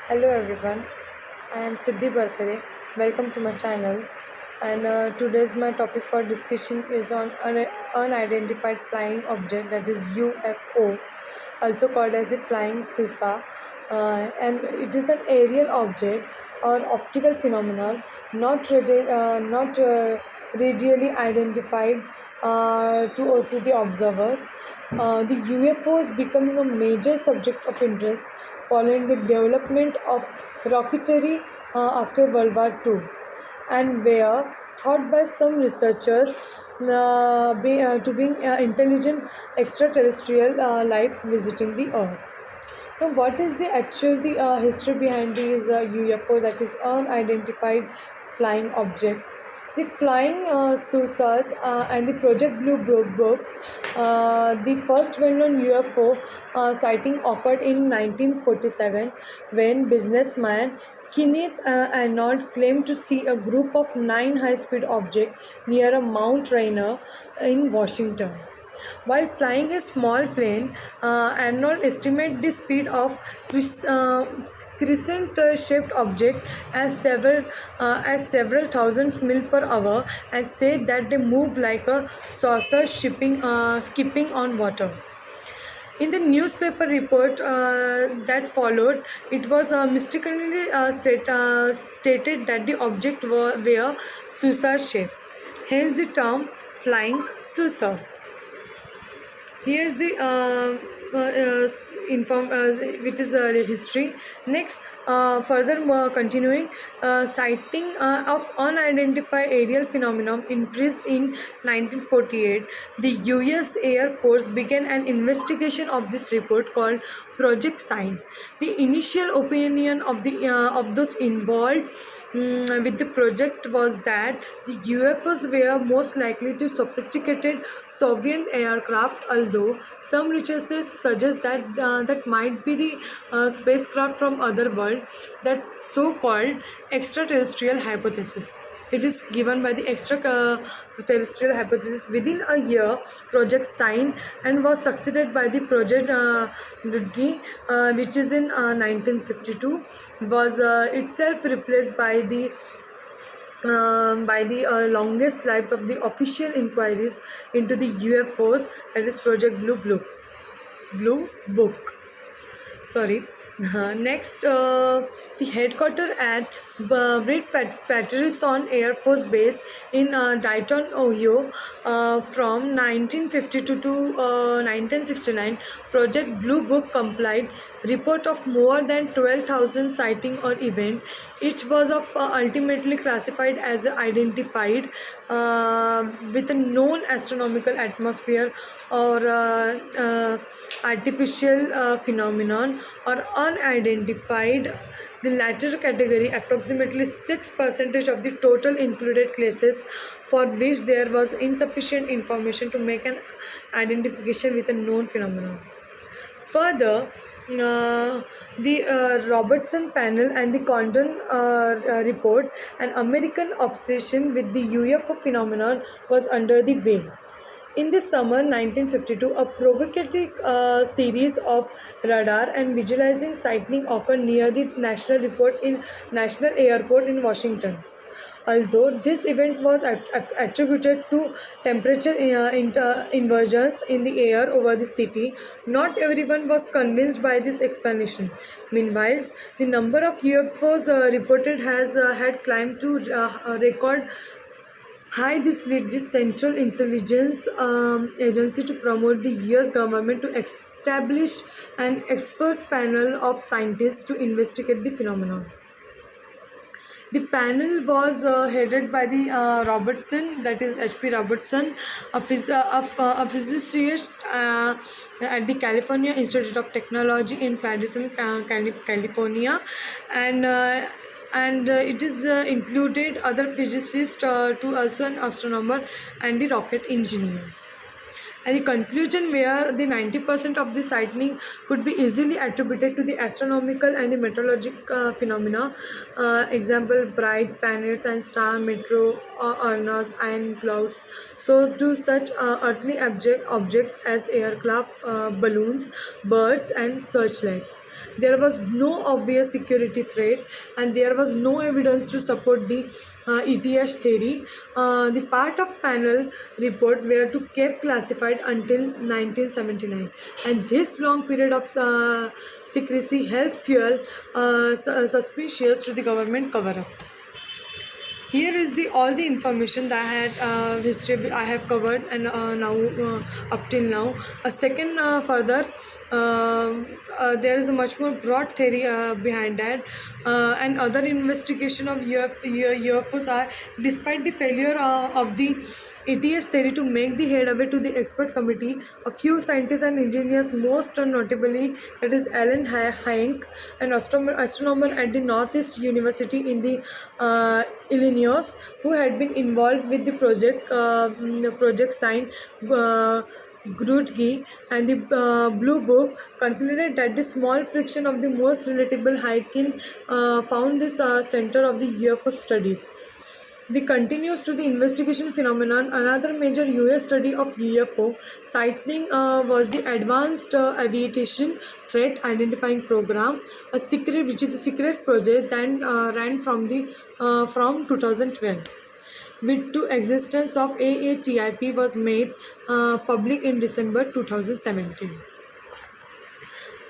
Hello everyone, I am Siddhi Barkare. Welcome to my channel. And today's my topic for discussion is on unidentified flying object, that is UFO, also called as a flying SUSA. And it is an aerial object or optical phenomenon not readily identified to the observers. The UFO is becoming a major subject of interest following the development of rocketry after World War II, and were thought by some researchers to be intelligent extraterrestrial life visiting the Earth. Now, what is the history behind these UFO, that is unidentified flying object? The flying saucers and the Project Blue Book, the first well-known UFO sighting occurred in 1947 when businessman Kenneth Arnold claimed to see a group of 9 high-speed objects near a Mount Rainier in Washington. While flying a small plane, Arnold estimated the speed of crescent-shaped object as several thousand mil per hour, and said that they move like a saucer skipping on water. In the newspaper report that followed, it was mistakenly stated that the object were saucer shape. Hence the term flying saucer. Here's the which is history. Next, furthermore, continuing, sighting of unidentified aerial phenomenon increased in 1948. The U.S. Air Force began an investigation of this report called Project Sign. The initial opinion of those involved with the project was that the UFOs were most likely to sophisticated Soviet aircraft, although some researchers suggest that might be the spacecraft from other world, that so-called extraterrestrial hypothesis. It is given by the extraterrestrial hypothesis. Within a year, Project Sign and was succeeded by the Project Rudgi, which is in 1952, was itself replaced by the longest life of the official inquiries into the UFOs, that is Project Blue Book. Sorry. Next, the headquarters at Patterson Air Force Base in Dayton, Ohio, from 1952 to 1969. Project Blue Book compiled report of more than 12,000 sighting or event. Each was ultimately classified as identified with a known astronomical atmosphere or artificial phenomenon, or unidentified. The latter category, approximately 6% of the total included cases for which there was insufficient information to make an identification with a known phenomenon. Further, the Robertson panel and the Condon report, an American obsession with the UFO phenomenon was under the way. In the summer 1952, a provocative series of radar and visualizing sighting occurred near the National Airport in Washington. Although this event was attributed to temperature inversions in the air over the city, not everyone was convinced by this explanation. Meanwhile, the number of UFOs reported had climbed to record high. This led the Central Intelligence Agency to promote the US government to establish an expert panel of scientists to investigate the phenomenon. The panel was headed by the Robertson, that is H.P. Robertson, a physicist at the California Institute of Technology in Patterson, California, and it is included other physicists to also an astronomer and the rocket engineers. And the conclusion where the 90% of the sighting could be easily attributed to the astronomical and the meteorological phenomena. Example, bright planets and star metro urnas and clouds. So to such earthly object as aircraft, balloons, birds and searchlights. There was no obvious security threat and there was no evidence to support the ETH theory. The part of panel report were to kept classified until 1979, and this long period of secrecy helped fuel suspicious to the government cover-up. Here is the all the information that I had history I have covered, and now up till now. A second further, there is a much more broad theory behind that, and other investigation of UFOs are, despite the failure of the ETS theory to make the headway to the expert committee, a few scientists and engineers, most notably that is Alan Hank, an astronomer at the Northeast University in the Illinois, who had been involved with the project signed Grudgi and the Blue Book, concluded that the small fraction of the most relatable hiking found this center of the UFO studies. The continues to the investigation phenomenon. Another major US study of UFO sighting was the Advanced Aviation Threat Identifying Program, which is a secret project that ran from 2012. With to existence of AATIP was made public in December 2017.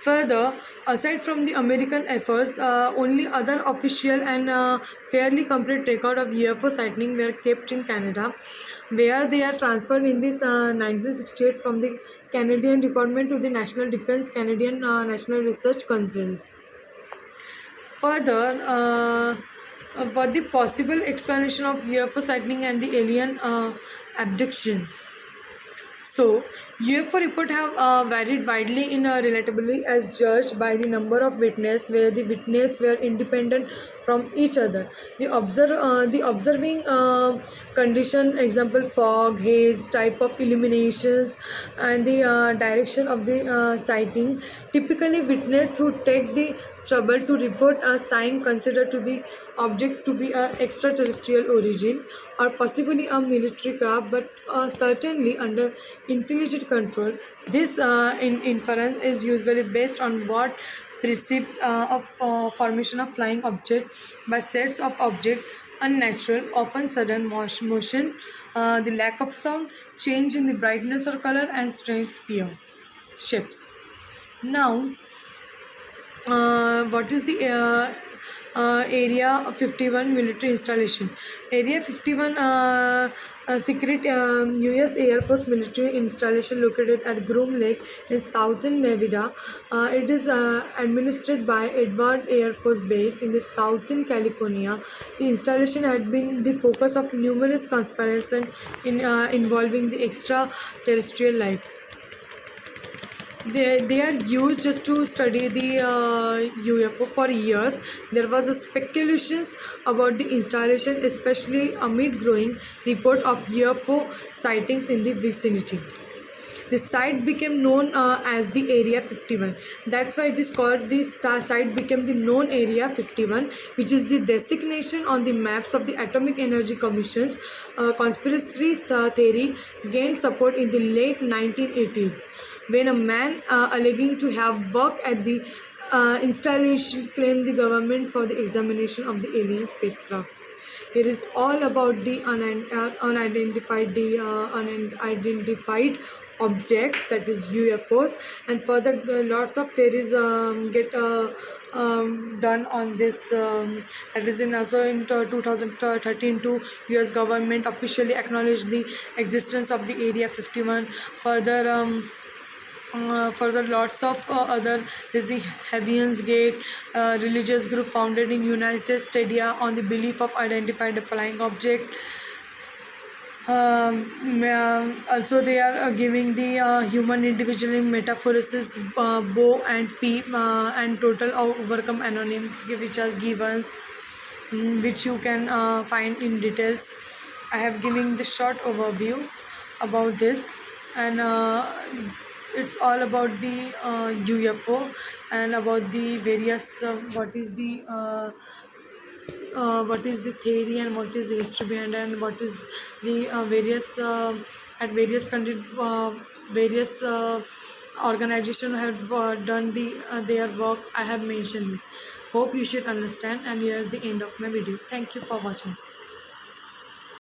Further, aside from the American efforts, only other official and fairly complete record of UFO sighting were kept in Canada, where they are transferred in this 1968 from the Canadian Department to the National Defense Canadian National Research Council. Further, for the possible explanation of UFO sighting and the alien abductions. So, UFO reports have varied widely in relatively as judged by the number of witnesses, where the witnesses were independent from each other. The observing condition, example fog, haze, type of illuminations, and the direction of the sighting. Typically, witnesses who take the trouble to report a sign considered to be object to be a extraterrestrial origin or possibly a military craft, but certainly under intelligent control. This inference is usually based on what perceives of formation of flying object by sets of objects, unnatural, often sudden motion, the lack of sound, change in the brightness or color, and strange shapes. Now, what is the Area 51 military installation? Area 51 secret US Air Force military installation located at Groom Lake in southern Nevada. It is administered by Edward Air Force Base in the southern California. The installation had been the focus of numerous conspiracies involving the extraterrestrial life. They are used just to study the UFO for years. There was a speculations about the installation, especially amid growing report of UFO sightings in the vicinity. The site became known as the Area 51. That's why it is called, this site became the known Area 51, which is the designation on the maps of the Atomic Energy Commission's conspiracy theory gained support in the late 1980s, when a man alleging to have worked at the installation claimed the government for the examination of the alien spacecraft. Here is all about the unidentified objects, that is UFOs, and further lots of theories get done on this. That is in also in 2013 to US government officially acknowledged the existence of the Area 51. Further lots of other is the Heaven's Gate religious group founded in United States on the belief of identifying a flying object. Also they are giving the human individual metaphoresis, bow and peep, and total overcome anonyms, which are given, which you can find in details. I have given the short overview about this. and it's all about the UFO, and about the various what is the theory and what is the history behind, and what is the various at various country various organization have done their work. I have mentioned it. Hope you should understand, and here's the end of my video. Thank you for watching.